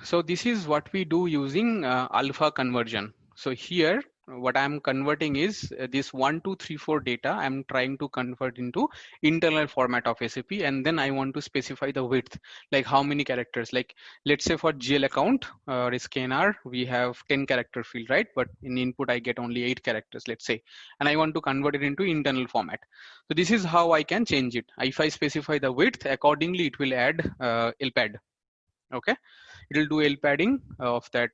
So this is what we do using alpha conversion. So here what I'm converting is this 1, 2, 3, 4 data I'm trying to convert into internal format of SAP, and then I want to specify the width, like how many characters. Like let's say for GL account or scanner we have 10 character field, right? But in input I get only 8 characters, let's say, and I want to convert it into internal format. So this is how I can change it. If I specify the width accordingly, it will add LPAD. Okay, it will do L padding of that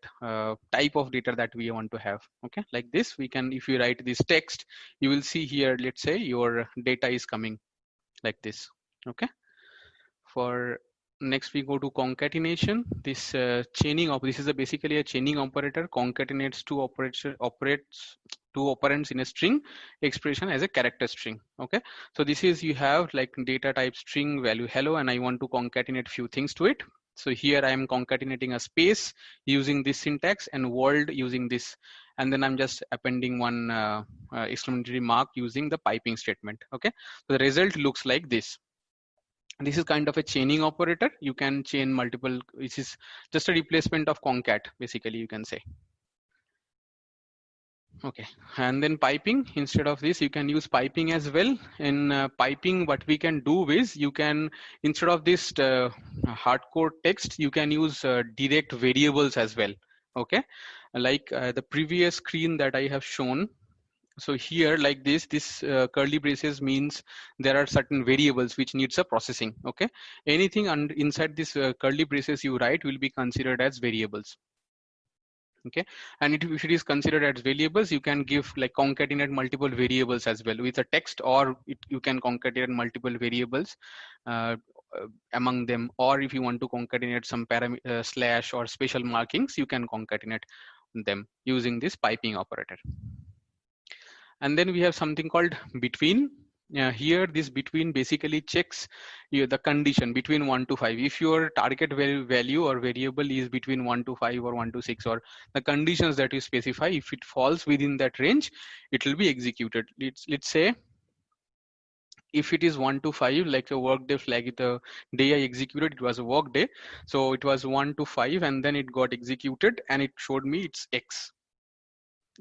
type of data that we want to have. Okay, like this we can, if you write this text, you will see here, let's say your data is coming like this. Okay, for next we go to concatenation. This chaining of, this is basically a chaining operator, concatenates operates two operands in a string expression as a character string. Okay, so this is, you have like data type string value hello, and I want to concatenate few things to it. So here I am concatenating a space using this syntax and world using this, and then I'm just appending one exclamatory mark using the piping statement. Okay, so the result looks like this. This is kind of a chaining operator. You can chain multiple, which is just a replacement of concat, basically you can say. Okay, and then piping, instead of this you can use piping as well. In piping what we can do is, you can, instead of this hardcore text, you can use direct variables as well. Okay, like the previous screen that I have shown. So here like this curly braces means there are certain variables which needs a processing. Okay, anything inside this curly braces you write will be considered as variables. Okay, and if it is considered as variables, you can give like concatenate multiple variables as well with a text, or you can concatenate multiple variables among them, or if you want to concatenate some slash or special markings, you can concatenate them using this piping operator. And then we have something called between. Here this between basically checks the condition between 1 to 5. If your target value or variable is between 1 to 5 or 1 to 6, or the conditions that you specify, if it falls within that range, it will be executed. Let's say if it is 1 to 5, like a workday flag, the day I executed, it was a work day, so it was 1 to 5, and then it got executed and it showed me it's X.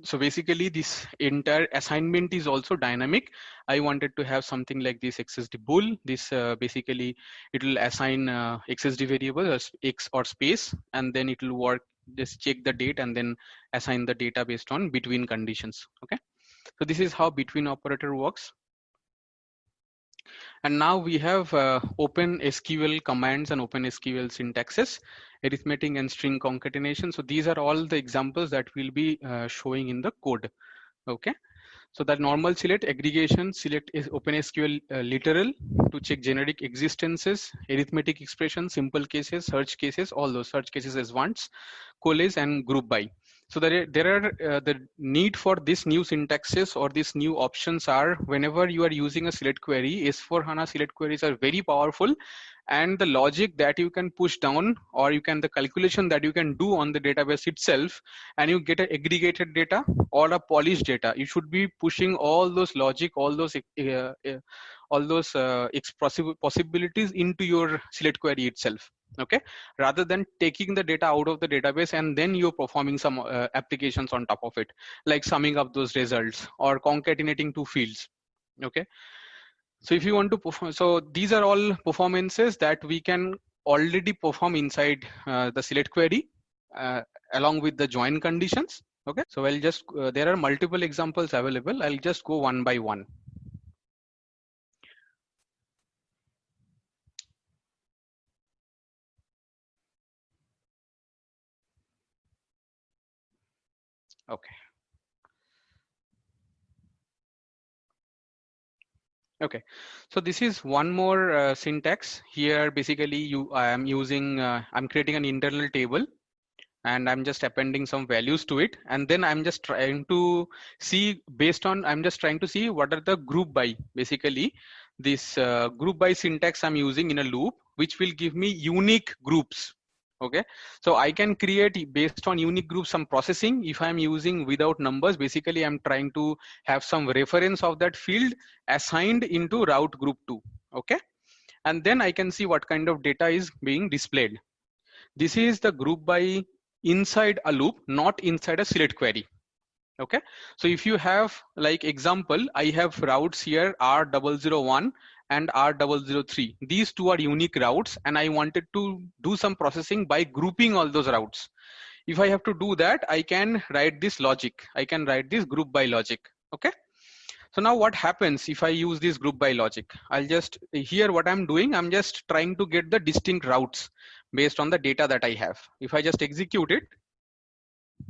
So basically this entire assignment is also dynamic. I wanted to have something like this XSD bool. This basically it will assign XSD variable as X or space, and then it will work, just check the date and then assign the data based on between conditions. Okay, so this is how between operator works. And now we have OpenSQL commands and OpenSQL syntaxes, arithmetic and string concatenation. So these are all the examples that we'll be showing in the code. Okay, so that normal select, aggregation select is OpenSQL literal to check generic existences, arithmetic expressions, simple cases, search cases, all those search cases as once, collage and group by. So there are the need for this new syntaxes or these new options are whenever you are using a select query. S4HANA select queries are very powerful, and the logic that you can push down, or you can, the calculation that you can do on the database itself, and you get an aggregated data or a polished data. You should be pushing all those logic, all those possibilities into your select query itself. Okay, rather than taking the data out of the database and then you're performing some applications on top of it, like summing up those results or concatenating two fields. Okay, so if you want to perform, so these are all performances that we can already perform inside the select query along with the join conditions. Okay, so I'll just there are multiple examples available. I'll just go one by one. Okay. Okay, so this is one more syntax here. Basically, I'm using, I'm creating an internal table, and I'm just appending some values to it, and then I'm just trying to see based on, I'm just trying to see what are the group by. Basically, this group by syntax I'm using in a loop, which will give me unique groups. Okay, so I can create based on unique groups some processing. If I'm using without numbers, basically I'm trying to have some reference of that field assigned into route group 2. Okay, and then I can see what kind of data is being displayed. This is the group by inside a loop, not inside a select query. Okay, so if you have, like example, I have routes here R001 and R003. These two are unique routes, and I wanted to do some processing by grouping all those routes. If I have to do that, I can write this logic. I can write this group by logic. Okay. So now what happens if I use this group by logic? I'll just, here what I'm doing, I'm just trying to get the distinct routes based on the data that I have. If I just execute it,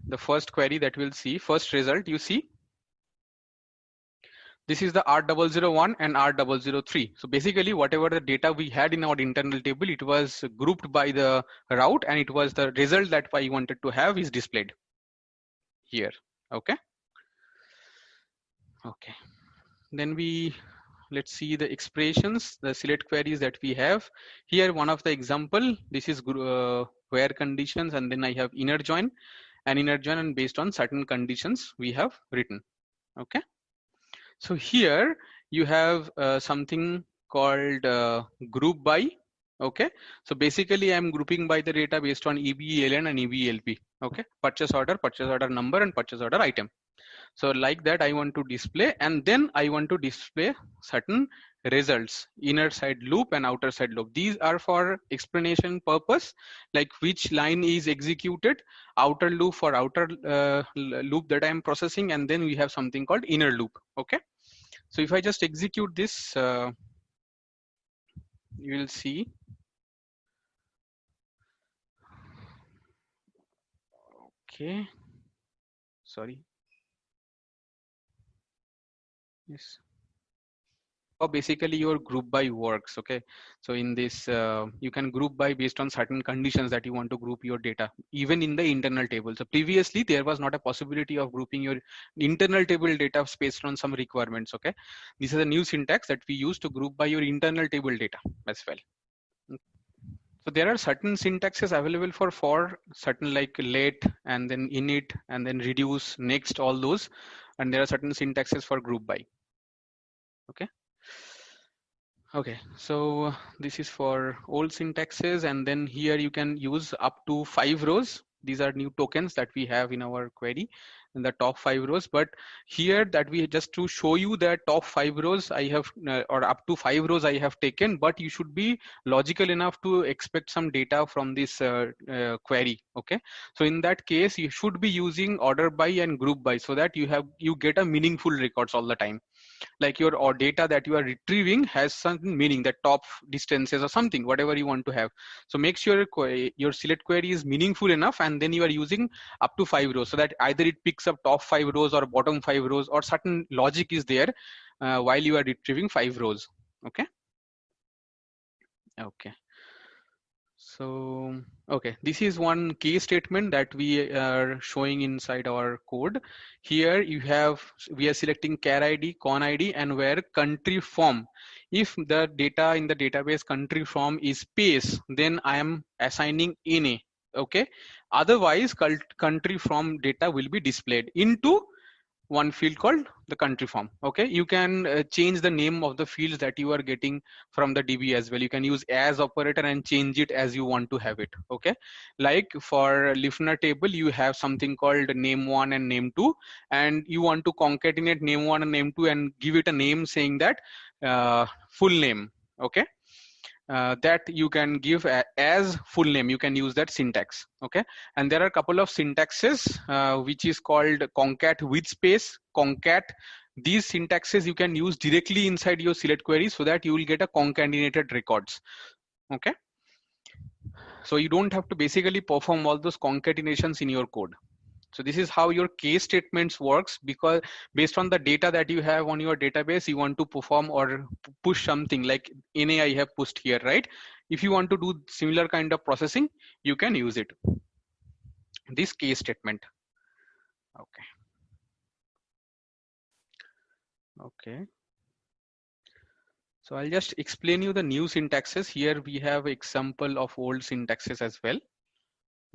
the first query that we'll see, first result, you see, this is the R001 and R003. So basically whatever the data we had in our internal table, it was grouped by the route, and it was the result that I wanted to have is displayed here. Okay. Okay. Then let's see the expressions, the select queries that we have here. One of the example, this is where conditions, and then I have inner join, and based on certain conditions we have written. Okay. So here you have something called group by. Okay. So basically I'm grouping by the data based on EBELN and EBELP. Okay. Purchase order number, and purchase order item. So like that I want to display, and then I want to display certain results, inner side loop and outer side loop. These are for explanation purpose, like which line is executed, outer loop for outer loop that I'm processing, and then we have something called inner loop. Okay. So if I just execute this, you will see. Okay. Sorry. Yes. Or basically your group by works. Okay, so in this you can group by based on certain conditions that you want to group your data, even in the internal table. So previously there was not a possibility of grouping your internal table data based on some requirements. Okay, this is a new syntax that we use to group by your internal table data as well. So there are certain syntaxes available for certain, like let, and then init, and then reduce, next, all those, and there are certain syntaxes for group by. Okay. Okay, so this is for old syntaxes, and then here you can use up to 5 rows. These are new tokens that we have in our query in the top 5 rows. But here that we just to show you that top 5 rows I have, or up to 5 rows I have taken, but you should be logical enough to expect some data from this query. Okay, so in that case you should be using order by and group by, so that you get a meaningful records all the time. Like your or data that you are retrieving has something meaning, that top distances or something, whatever you want to have. So make sure your select query is meaningful enough, and then you are using up to 5 rows, so that either it picks up top 5 rows or bottom 5 rows, or certain logic is there while you are retrieving 5 rows. Okay. Okay. So, okay, this is one case statement that we are showing inside our code. Here we are selecting char ID, con ID, and where country form. If the data in the database country form is space, then I am assigning NA. Okay. Otherwise, country form data will be displayed into one field called the country form. Okay, you can change the name of the fields that you are getting from the DB as well. You can use as operator and change it as you want to have it. Okay, like for listener table you have something called name1 and name2, and you want to concatenate name1 and name2 and give it a name saying that full name. Okay, that you can give as full name. You can use that syntax. Okay, and there are a couple of syntaxes which is called concat with space, concat. These syntaxes you can use directly inside your select query, so that you will get a concatenated records. Okay, so you don't have to basically perform all those concatenations in your code. So this is how your case statements works, because based on the data that you have on your database, you want to perform or push something like NA I have pushed here, right? If you want to do similar kind of processing, you can use it. This case statement. Okay. Okay. So I'll just explain you the new syntaxes. Here we have example of old syntaxes as well.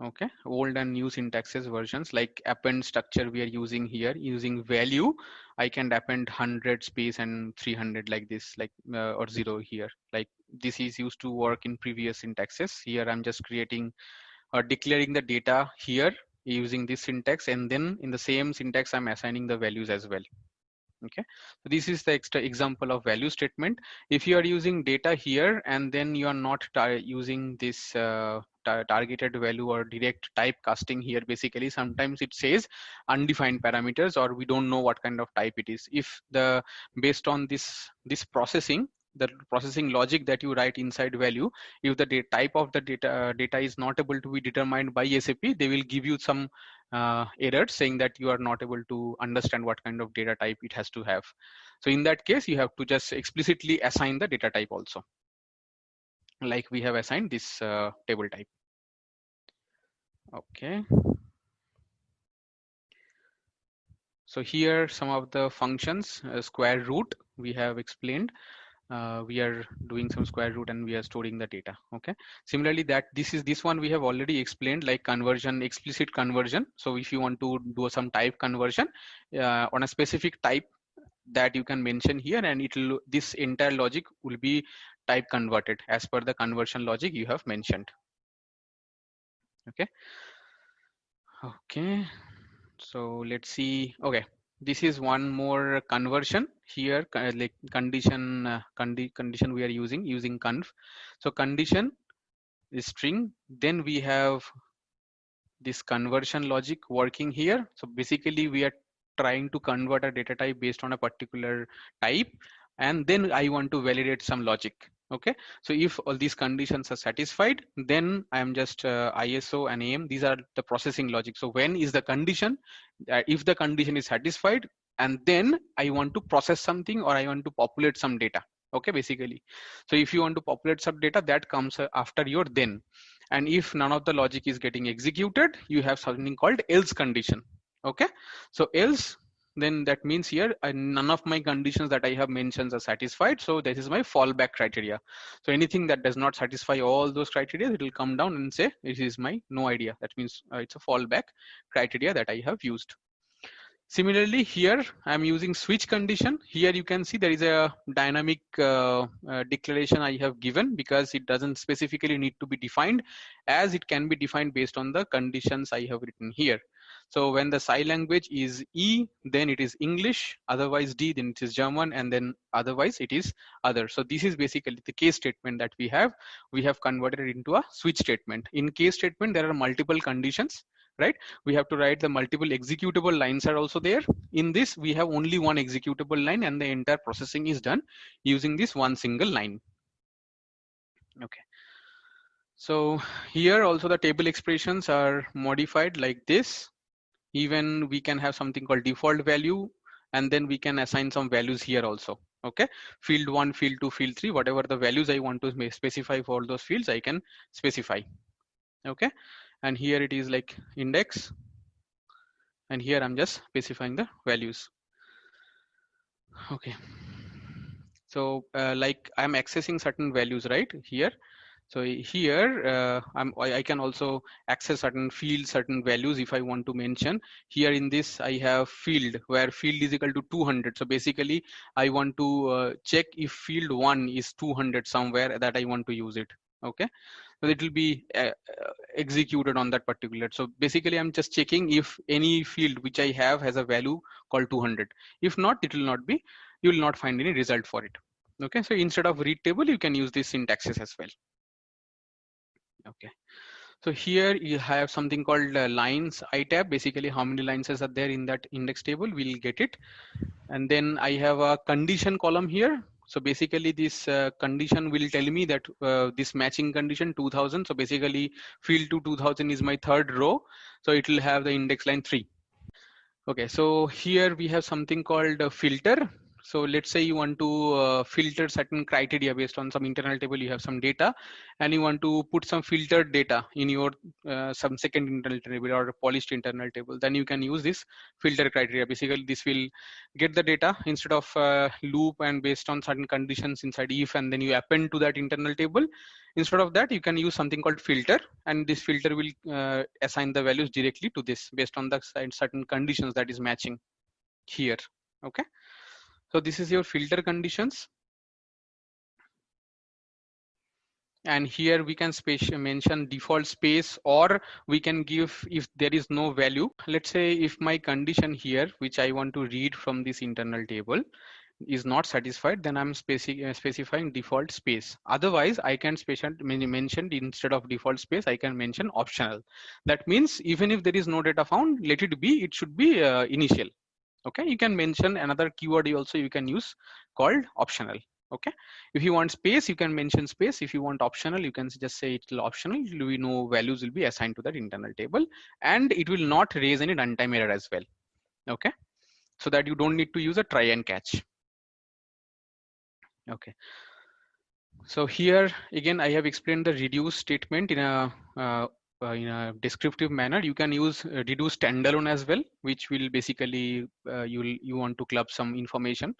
Okay, old and new syntaxes versions, like append structure we are using here. Using value, I can append 100 space and 300 like this, like or 0 here. Like this is used to work in previous syntaxes. Here I'm just creating declaring the data here using this syntax, and then in the same syntax I'm assigning the values as well. Okay, so this is the extra example of value statement. If you are using data here and then you are not using this targeted value or direct type casting here, basically sometimes it says undefined parameters or we don't know what kind of type it is. If the based on this processing, the processing logic that you write inside value, if the type of the data is not able to be determined by SAP, they will give you some error saying that you are not able to understand what kind of data type it has to have. So in that case, you have to just explicitly assign the data type also, like we have assigned this table type. Okay. So here some of the functions, square root, we have explained. We are doing some square root and we are storing the data. Okay, similarly that this one we have already explained, like conversion, explicit conversion. So if you want to do some type conversion on a specific type that you can mention here, and it will, this entire logic will be type converted as per the conversion logic you have mentioned. Okay, so let's see. Okay, this is one more conversion here, like condition condition we are using conf. So condition is string, then we have this conversion logic working here. So basically we are trying to convert a data type based on a particular type, and then I want to validate some logic. Okay, so if all these conditions are satisfied, then I am just ISO and AM, these are the processing logic. So when is the condition, if the condition is satisfied, and then I want to process something or I want to populate some data. Okay, basically, so if you want to populate some data, that comes after your then. And if none of the logic is getting executed, you have something called else condition. Okay, so else, then that means here none of my conditions that I have mentioned are satisfied, so this is my fallback criteria. So anything that does not satisfy all those criteria, it will come down and say it is my no idea. That means it's a fallback criteria that I have used. Similarly, here I'm using switch condition. Here you can see there is a dynamic declaration I have given, because it doesn't specifically need to be defined, as it can be defined based on the conditions I have written here. So when the SCI language is E, then it is English, otherwise D, then it is German, and then otherwise it is other. So this is basically the case statement that we have. We have converted it into a switch statement. In case statement, there are multiple conditions, right? We have to write the multiple executable lines are also there. In this, we have only one executable line, and the entire processing is done using this one single line. Okay. So here also the table expressions are modified like this. Even we can have something called default value, and then we can assign some values here also. Okay, field 1, field 2, field 3, whatever the values I want to specify for all those fields, I can specify. Okay, and here it is like index, and here I'm just specifying the values. Okay, so like I'm accessing certain values right here. So here I can also access certain fields, certain values if I want to mention. Here in this I have field, where field is equal to 200. So basically I want to check if field 1 is 200 somewhere, that I want to use it. Okay, so it will be executed on that particular. So basically I'm just checking if any field which I have has a value called 200. If not, it will not be, you will not find any result for it. Okay, so instead of read table, you can use this syntaxes as well. Okay, so here you have something called lines itab. Basically how many lines are there in that index table, we'll get it. And then I have a condition column here. So basically this condition will tell me that this matching condition 2000. So basically field to 2000 is my third row. So it will have the index line 3. Okay, so here we have something called a filter. So let's say you want to filter certain criteria based on some internal table, you have some data, and you want to put some filtered data in your some second internal table or a polished internal table. Then you can use this filter criteria. Basically this will get the data instead of loop and based on certain conditions inside if, and then you append to that internal table. Instead of that, you can use something called filter, and this filter will assign the values directly to this based on the certain conditions that is matching here. Okay, so this is your filter conditions. And here we can mention default space, or we can give if there is no value. Let's say if my condition here, which I want to read from this internal table, is not satisfied, then I'm specifying default space. Otherwise, I can mention instead of default space, I can mention optional. That means even if there is no data found, let it be, it should be initial. Okay, you can mention another keyword also you can use called optional. Okay, if you want space, you can mention space. If you want optional, you can just say it's optional. We know values will be assigned to that internal table, and it will not raise any runtime error as well. Okay, so that you don't need to use a try and catch. Okay, so here again I have explained the reduce statement in a descriptive manner. You can use reduce standalone as well, which will basically you want to club some information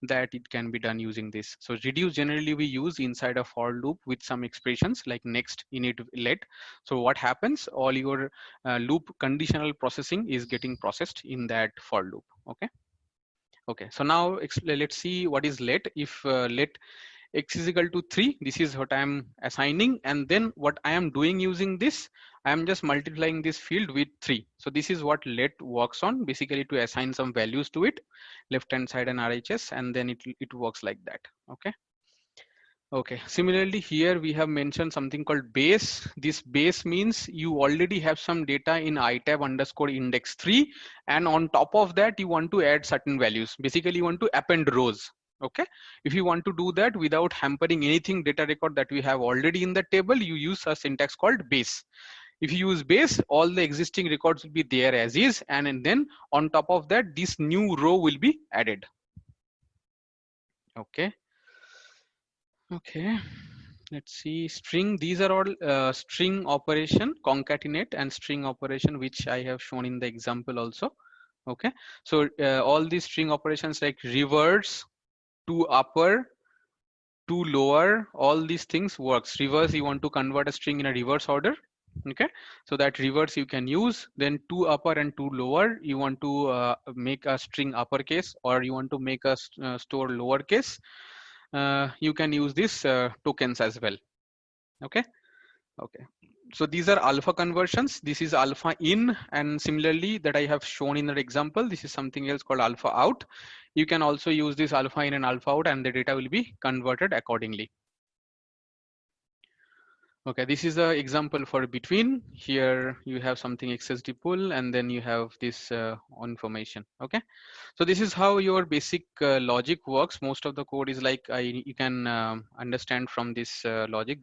that it can be done using this. So reduce generally we use inside a for loop with some expressions like next, init, let. So what happens, all your loop conditional processing is getting processed in that for loop. Okay. Okay, so now let's see what is let. If let x is equal to 3, this is what I am assigning, and then what I am doing using this, I am just multiplying this field with 3. So this is what let works on, basically to assign some values to it, left hand side and RHS, and then it works like that. Okay. Okay, similarly here we have mentioned something called base. This base means you already have some data in itab underscore index 3, and on top of that you want to add certain values. Basically you want to append rows. Okay, if you want to do that without hampering anything data record that we have already in the table, you use a syntax called base. If you use base, all the existing records will be there as is, and then on top of that this new row will be added. Okay. Okay, let's see, string. These are all string operation, concatenate and string operation, which I have shown in the example also. Okay, so all these string operations like reverse, to upper, to lower, all these things works. Reverse, you want to convert a string in a reverse order. Okay, so that reverse you can use. Then to upper and to lower, you want to make a string uppercase, or you want to make a store lowercase. You can use this tokens as well. Okay. Okay, so these are alpha conversions. This is alpha in, and similarly that I have shown in the example, this is something else called alpha out. You can also use this alpha in and alpha out, and the data will be converted accordingly. Okay, this is the example for between. Here you have something XSD pull, and then you have this information. Okay, so this is how your basic logic works. Most of the code is like you can understand from this logic.